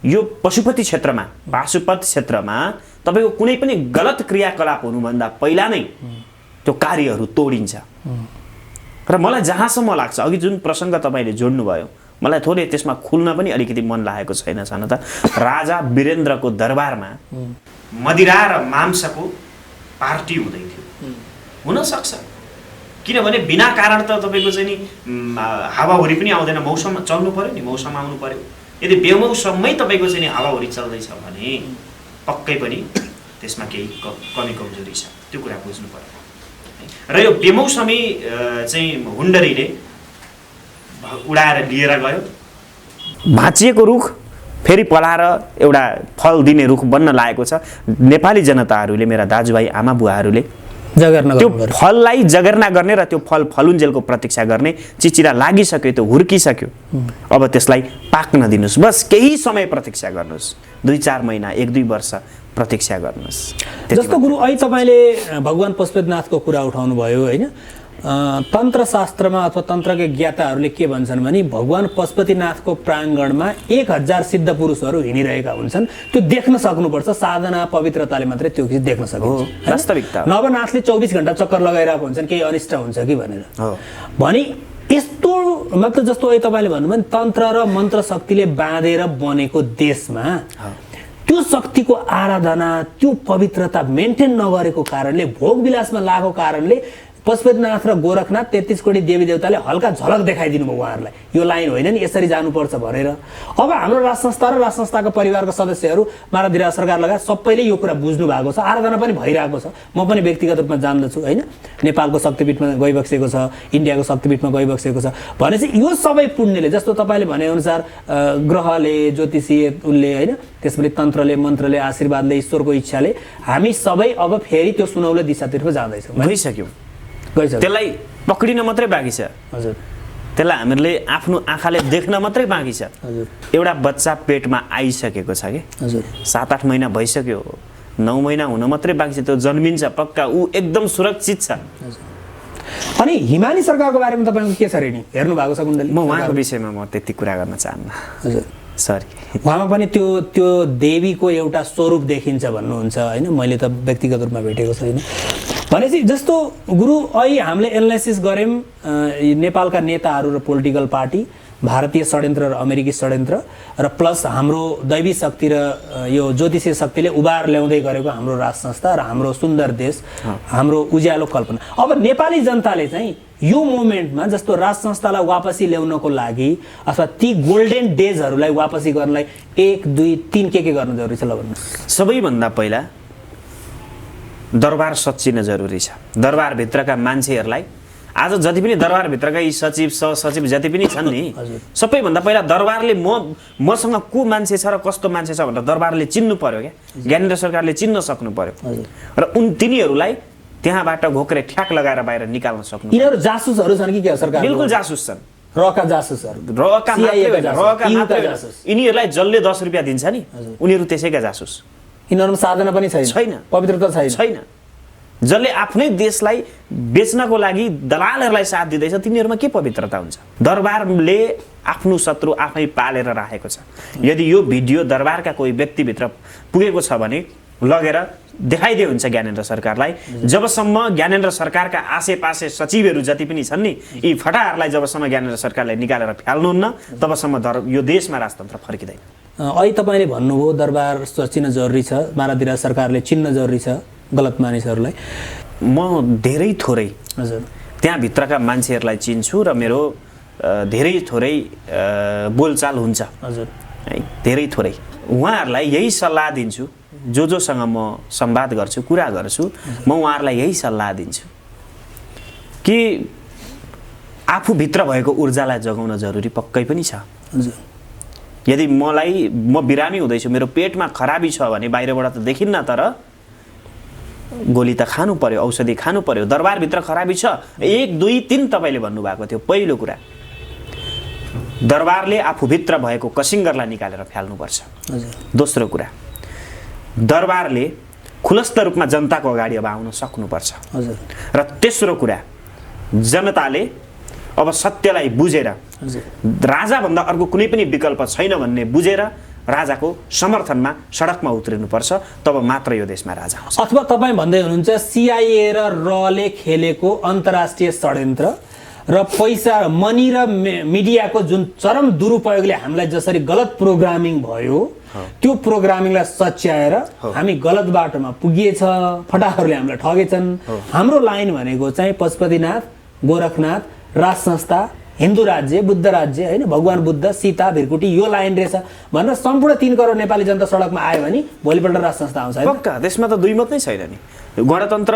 यो पशुपति क्षेत्रमा, पाशुपत क्षेत्रमा तपाईको कुनै पनि गलत क्रियाकलाप हुनुभन्दा पहिला नै त्यो कार्यहरू तोडिन्छ। र मलाई जहाँसम्म लाग्छ, अघि जुन प्रसङ्ग तपाईँले जोड्नुभयो, मलाई थोरै त्यसमा खुल्न पनि अलिकति मन लागेको छैन। छन त राजा वीरेन्द्रको दरबारमा मदिरा र मांसको पार्टी हुँदै थियो। हुनसक्छ, किनभने बिना कारण त तपाईँको चाहिँ नि हावाहुरी पनि आउँदैन, मौसम चल्नु पर्यो नि, मौसम आउनु पर्यो। यदि बेमौसममै तपाईँको चाहिँ नि हावाहुरी चल्दैछ भने पक्कै पनि त्यसमा केही कमी कमजोरी छ, त्यो कुरा बुझ्नु पर्यो। र यो बेमौसमी चाहिँ हुन्डरीले उडाएर लिएर गयो, भाँचिएको रुख फेरि पलाएर एउटा फल दिने रुख बन्न लागेको छ। नेपाली जनताहरूले, मेरा दाजुभाइ आमा बुवाहरूले त्यो फललाई जगेर्ना गर्ने र त्यो फल फलुन्जेलको प्रतीक्षा गर्ने चिचिरा लागिसक्यो, त्यो हुर्किसक्यो। अब त्यसलाई पाक्न दिनुहोस्, बस केही समय प्रतीक्षा गर्नुहोस्, 2-4 महिना 1-2 वर्ष प्रतीक्षा गर्नुहोस्। जस्तो गुरु अहिले तपाईँले भगवान पशुपतिनाथको कुरा उठाउनु भयो होइन। तन्त्रशास्त्रमा अथवा तन्त्रका ज्ञाताहरूले के भन्छन् भने भगवान पशुपतिनाथको प्राङ्गणमा 1000 सिद्ध पुरुषहरू हिँडिरहेका हुन्छन्। त्यो देख्न सक्नुपर्छ, साधना पवित्रताले मात्रै त्यो देख्न सकिन्छ। वास्तविकता नवनाथले 24 घण्टा चक्कर लगाइरहेको हुन्छन्, केही अनिष्ट हुन्छ कि भनेर। भने यस्तो मतलब जस्तो अहिले तपाईँले भन्नुभयो नि, तन्त्र र मन्त्र शक्तिले बाँधेर बनेको देशमा त्यो शक्तिको आराधना, त्यो पवित्रता मेन्टेन नगरेको कारणले, भोग विलासमा लागेको कारणले पशुपतिनाथ र गोरखनाथ 33 कोटी देवी देवताले हल्का झलक देखाइदिनु भयो उहाँहरूलाई। यो लाइन होइन नि, यसरी जानुपर्छ भनेर। अब हाम्रो राज संस्था र राज संस्थाको परिवारका सदस्यहरू, माराधिरा सरकार लगायत सबैले यो कुरा बुझ्नु भएको छ, आराधना पनि भइरहेको छ। म पनि व्यक्तिगत रूपमा जान्दछु होइन, नेपालको शक्तिपीठमा गइबक्सेको छ, इन्डियाको शक्तिपीठमा गइबक्सेको छ। भनेपछि यो सबै पुण्यले, जस्तो तपाईँले भनेअनुसार ग्रहले, ज्योतिषीय उनले होइन, त्यसपछि तन्त्रले, मन्त्रले, आशीर्वादले, ईश्वरको इच्छाले हामी सबै अब फेरि त्यो सुनौलो दिशातर्फ जाँदैछौँ। भइसक्यौँ, त्यसलाई पक्रिन मात्रै बाँकी छ। हजुर, त्यसलाई हामीले आफ्नो आँखाले देख्न मात्रै बाँकी छ। एउटा बच्चा पेटमा आइसकेको छ कि 7-8 महिना भइसक्यो, 9 महिना हुन मात्रै बाँकी छ, त्यो जन्मिन्छ पक्का, ऊ एकदम सुरक्षित छ। अनि हिमानी सरकारको बारेमा तपाईँको के छ रे नि, हेर्नु भएको छ कुण्डली? म उहाँको विषयमा म त्यति कुरा गर्न चाहन्न। हजुर, सरी। उहाँमा पनि त्यो देवीको एउटा स्वरूप देखिन्छ भन्नुहुन्छ होइन, मैले त व्यक्तिगत रूपमा भेटेको छैन। भनेपछि जस्तो गुरु अहिले हामीले एनालाइसिस गऱ्यौँ नेपालका नेताहरू र पोलिटिकल पार्टी, भारतीय षड्यन्त्र र अमेरिकी षड्यन्त्र र प्लस हाम्रो दैवी शक्ति र यो ज्योतिषीय शक्तिले उबार ल्याउँदै गरेको हाम्रो राज संस्था र हाम्रो सुन्दर देश, हाम्रो उज्यालो कल्पना। अब नेपाली जनताले चाहिँ यो मोमेन्टमा जस्तो राज संस्थालाई वापसी ल्याउनको लागि अथवा ती गोल्डन डेजहरूलाई वापसी गर्नलाई 1, 2, 3 के गर्न जरुरी छ ल भन्नु? सबैभन्दा पहिला दरबार सच्चिन जरुरी छ। दरबारभित्रका मान्छेहरूलाई आज जति पनि दरबारभित्रका यी सचिव सहसचिव जति पनि छन् नि, सबैभन्दा पहिला दरबारले मसँग को मान्छे छ र कस्तो मान्छे छ भनेर दरबारले चिन्नु पर्यो क्या, ज्ञानेन्द्र सरकारले चिन्न सक्नु पर्यो र तिनीहरूलाई त्यहाँबाट घोक्रे ठ्याक लगाएर बाहिर निकाल्न सक्नु। यिनीहरू जासुसहरू छन् कि के सरकार? बिल्कुल जासुस छन्, रका जासुसहरू, यिनीहरूलाई जसले 10 रुपियाँ दिन्छ नि उनीहरू त्यसैका जासुस। यिनीहरूमा साधना पनि छैन, पवित्रता छैन। जसले आफ्नै देशलाई बेच्नको लागि दलालहरूलाई साथ दिँदैछ तिनीहरूमा के पवित्रता हुन्छ? दरबारले आफ्नो शत्रु आफै पालेर राखेको छ। यदि यो भिडियो दरबारका कोही व्यक्तिभित्र पुगेको छ भने लगेर देखाइदिए हुन्छ ज्ञानेन्द्र सरकारलाई। जबसम्म ज्ञानेन्द्र सरकारका आसेपासे सचिवहरू जति पनि छन् नि, यी फटाहरूलाई जबसम्म ज्ञानेन्द्र सरकारले निकालेर फ्याल्नुहुन्न तबसम्म यो देशमा राजतन्त्र फर्किँदैन। अहिले तपाईँले भन्नुभयो दरबार चिन्न जरुरी छ, माराधिरा सरकारले चिन्न जरुरी छ गलत मानिसहरूलाई। म धेरै थोरै हजुर त्यहाँभित्रका मान्छेहरूलाई चिन्छु र मेरो धेरै थोरै बोलचाल हुन्छ हजुर है, धेरै थोरै। उहाँहरूलाई यही सल्लाह दिन्छु, जोसँग म संवाद गर्छु, कुरा गर्छु, म उहाँहरूलाई यही सल्लाह दिन्छु कि आफूभित्र भएको ऊर्जालाई जगाउन जरुरी पक्कै पनि छ। हजुर यदि म बिरामी हुँदैछु, मेरो पेटमा खराबी छ भने बाहिरबाट त देखिन्न, तर गोली त खानु पर्यो, औषधि खानु पर्यो। दरबारभित्र खराबी छ, 1 2 3 तपाईँले भन्नुभएको थियो। पहिलो कुरा, दरबारले आफूभित्र भएको कसिङ्गरलाई निकालेर फ्याल्नुपर्छ। दोस्रो कुरा, दरबारले खुलस्त रूपमा जनताको अगाडि अब आउन सक्नुपर्छ। र तेस्रो कुरा, जनताले अब सत्यलाई बुझेर राजाभन्दा अर्को कुनै पनि विकल्प छैन भन्ने बुझेर राजाको समर्थनमा सडकमा उत्रिनुपर्छ, तब मात्र यो देशमा राजा आउँछ। अथवा तपाईँ भन्दै हुनुहुन्छ CIA र रले खेलेको अन्तर्राष्ट्रिय षड्यन्त्र र पैसा मनी र मिडियाको जुन चरम दुरुपयोगले हामीलाई जसरी गलत प्रोग्रामिङ भयो, त्यो प्रोग्रामिङलाई सच्याएर हामी गलत बाटोमा पुगिएछ, फटाहरूले हामीलाई ठगेछन्। हाम्रो लाइन भनेको चाहिँ पशुपतिनाथ, गोरखनाथ, राज संस्था, हिन्दू राज्य, बुद्ध राज्य, होइन, भगवान बुद्ध, सीता, भिरकुटी, यो लाइन रहेछ भनेर सम्पूर्ण 3 करोड नेपाली जनता सडकमा आयो भने भोलिपल्ट राज संस्था आउँछ। पक्का, त्यसमा त दुई मत नै छैन नि। गणतन्त्र,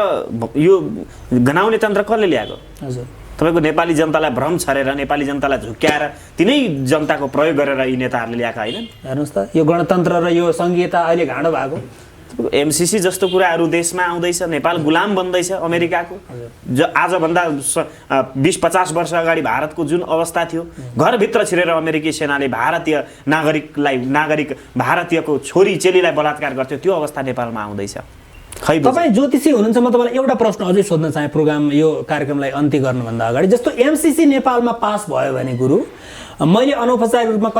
यो गनाउने तन्त्र कसले ल्याएको? हजुर, तपाईँको नेपाली जनतालाई भ्रम छरेर, नेपाली जनतालाई झुक्क्याएर, तिनै जनताको प्रयोग गरेर यी नेताहरूले ल्याएका होइनन्। हेर्नुहोस् त, यो गणतन्त्र र यो सङ्घीयता अहिले घाँडो भएको। MCC जस्तो कुराहरू देशमा आउँदैछ, नेपाल गुलाम बन्दैछ अमेरिकाको। आजभन्दा 20-50 वर्ष अगाडि भारतको जुन अवस्था थियो, घरभित्र छिरेर अमेरिकी सेनाले भारतीयको छोरी चेलीलाई बलात्कार गर्थ्यो, त्यो अवस्था नेपालमा आउँदैछ। खै तपाईँ ज्योतिषी हुनुहुन्छ, म तपाईँलाई एउटा प्रश्न अझै सोध्न चाहे प्रोग्राम यो कार्यक्रमलाई अन्त्य गर्नुभन्दा अगाडि। जस्तो MCC नेपालमा पास भयो भने गुरु, मैले अनौपचारिक रूपमा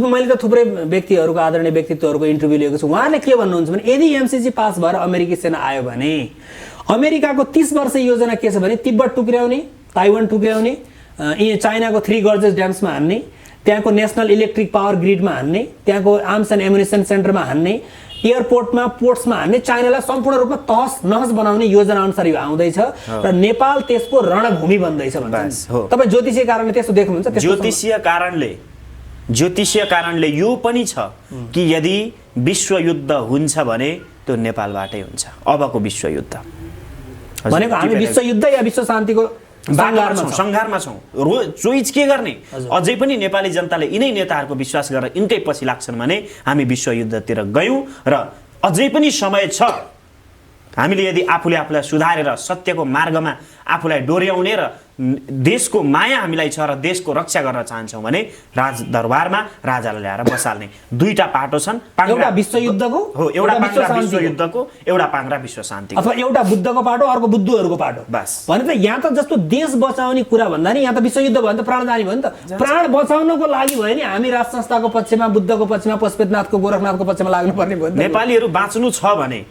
मैले त थुप्रै व्यक्तिहरूको, आदरणीय व्यक्तित्वहरूको इन्टरभ्यू लिएको छु। उहाँहरूले के भन्नुहुन्छ भने यदि MCC पास भएर अमेरिकी सेना आयो भने अमेरिकाको 30 वर्ष योजना के छ भने तिब्बत टुक्र्याउने, ताइवान टुक्र्याउने, चाइनाको 3 गर्जेस ड्याम्समा हान्ने, त्यहाँको नेसनल इलेक्ट्रिक पावर ग्रिडमा हान्ने, त्यहाँको आर्म्स एन्ड एमुनिसन सेन्टरमा हान्ने, एयरपोर्टमा, पोर्ट्समा हान्ने, चाइनालाई सम्पूर्ण रूपमा तहस नहस बनाउने योजना अनुसार यो आउँदैछ र नेपाल त्यसको रणभूमि बन्दैछ भन्छ। तपाईँ ज्योतिषीय कारणले त्यस्तो देख्नुहुन्छ? ज्योतिषीय कारणले यो पनि छ कि यदि विश्वयुद्ध हुन्छ भने त्यो नेपालबाटै हुन्छ। अबको विश्वयुद्ध भनेको हामी विश्वयुद्ध या विश्व शान्तिको सङ्घारमा छौँ। चोइज के गर्ने? अझै पनि नेपाली जनताले यिनै नेताहरूको विश्वास गरेर यिनकै पछि लाग्छन् भने हामी विश्वयुद्धतिर गयौँ र अझै पनि समय छ। हामीले यदि आफूलाई सुधारेर सत्यको मार्गमा आफूलाई डोर्याउने र देशको माया हामीलाई छ र देशको रक्षा गर्न चाहन्छौँ भने राजदरबारमा राजालाई ल्याएर बसाल्ने दुईटा पाटो छन्। एउटा विश्वयुद्धको हो, एउटा पाङ्ग्रा विश्वयुद्धको, एउटा पाङ्ग्रा विश्व शान्तिको, अथवा एउटा बुद्धको पाटो, अर्को बुद्धहरूको पाटो। बस भने त यहाँ त जस्तो देश बचाउने कुरा भन्दा नि यहाँ त विश्वयुद्ध भयो नि त, प्राण जाने भयो नि त। प्राण बचाउनको लागि भयो नि हामी राज संस्थाको पक्षमा, बुद्धको पक्षमा, पशुपतिनाथको, गोरखनाथको पक्षमा लाग्नुपर्ने भयो। नेपालीहरू बाँच्नु छ भने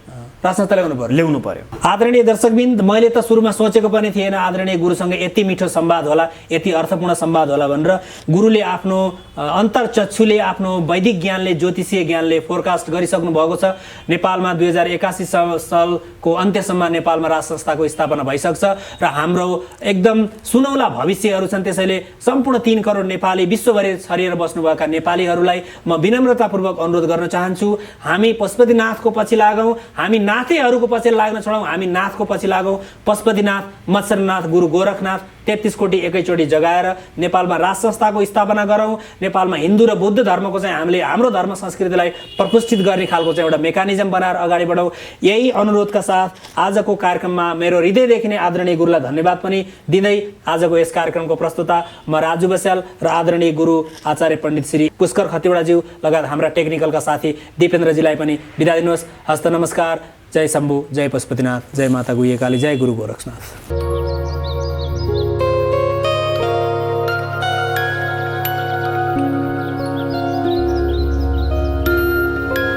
राज संस्था ल्याउनु पर्यो। आदरणीय दर्शकबिन्द, मैले त सुरुमा सोचेको पनि थिएन आदरणीय गुरुसँग यति मिठो संवाद होला, यति अर्थपूर्ण संवाद होला भनेर। गुरुले आफ्नो अन्तरचक्षुले, आफ्नो वैदिक ज्ञानले, ज्योतिषीय ज्ञानले फोरकास्ट गरिसक्नु भएको छ। नेपालमा 2081 सालको अन्त्यसम्म नेपालमा राज संस्थाको स्थापना भइसक्छ र हाम्रो एकदम सुनौला भविष्यहरू छन्। त्यसैले सम्पूर्ण 3 करोड नेपाली, विश्वभरि छरिएर बस्नुभएका नेपालीहरूलाई म विनम्रतापूर्वक अनुरोध गर्न चाहन्छु, हामी पशुपतिनाथको पछि लागौँ, हामी नाथेहरूको पछि लाग्न छोडौँ, हामी नाथको पछि लागौँ। पशुपतिनाथ, मत्स्यनाथ, गुरु गोरखनाथ 33 कोटी एकैचोटि जगाएर नेपालमा राज संस्थाको स्थापना गरौँ। नेपालमा हिन्दू र बौद्ध धर्मको चाहिँ हामीले हाम्रो धर्म संस्कृतिलाई प्रपुष्टित गर्ने खालको चाहिँ एउटा मेकानिजम बनाएर अगाडि बढौँ। यही अनुरोधका साथ आजको कार्यक्रममा मेरो हृदयदेखि नै आदरणीय गुरुलाई धन्यवाद पनि दिँदै आजको यस कार्यक्रमको प्रस्तुता म राजु बस्याल र आदरणीय गुरु आचार्य पण्डित श्री पुष्कर खतिवडाज्यू लगायत हाम्रा टेक्निकलका साथी दिपेन्द्रजीलाई पनि बिदा दिनुहोस्। हस्त नमस्कार। जय शम्भु, जय पशुपतिनाथ, जय माता गुह्यकाली, जय गुरु गोरखनाथ।